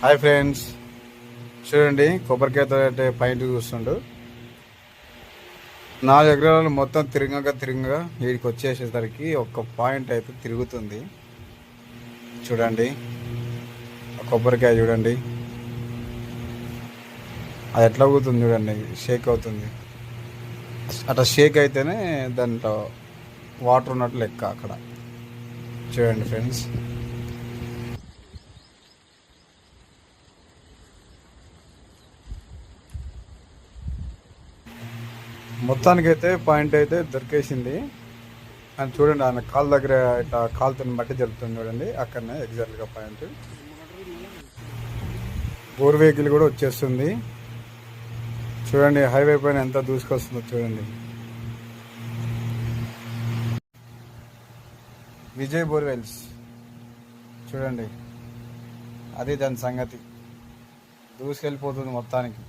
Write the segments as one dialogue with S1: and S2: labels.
S1: Hi friends, చూడండి కొబ్బరికాయతో paint చూస్తుండు. 4 ఎకరాలు మొత్తం తిరగగా వీడికి వచ్చేసేసరికి ఒక్క పాయింట్ అయితే తిరుగుతుంది. చూడండి కొబ్బరికాయ చూడండి, అది ఎట్లా అవుతుంది చూడండి, షేక్ అవుతుంది. అట్లా షేక్ అయితేనే దాంట్లో వాటర్ ఉన్నట్టు లెక్క. అక్కడ చూడండి ఫ్రెండ్స్, మొత్తానికైతే పాయింట్ అయితే దొరికేసింది. అని చూడండి, ఆయన కాలు దగ్గర ఇట్లా కాలుతో బట్టి జరుపుతుంది చూడండి, అక్కడనే ఎగ్జాక్ట్గా పాయింట్. బోర్ వెహికల్ కూడా వచ్చేస్తుంది చూడండి, హైవే పైన ఎంత దూసుకొస్తుందో చూడండి. విజయ్ బోర్వెల్స్ చూడండి, అది దాని సంగతి, దూసుకెళ్ళిపోతుంది మొత్తానికి.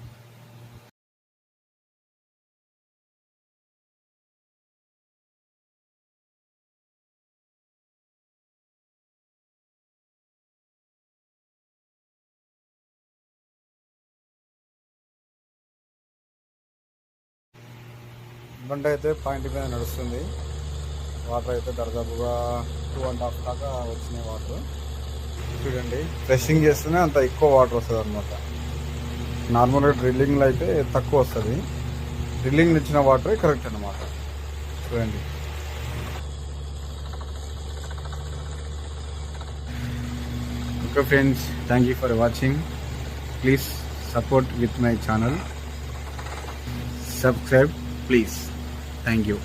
S1: బండి అయితే పాయింట్ మీద నడుస్తుంది. వాటర్ అయితే దాదాపుగా 2.5 దాకా వచ్చినాయి వాటర్. చూడండి, ప్రెస్సింగ్ చేస్తేనే అంత ఎక్కువ వాటర్ వస్తుంది అనమాట. నార్మల్గా డ్రిల్లింగ్లో అయితే తక్కువ వస్తుంది, డ్రిల్లింగ్ ఇచ్చిన వాటరే కరెక్ట్ అనమాట. చూడండి, okay friends, thank you for watching. Please support with my channel, subscribe please. Thank you.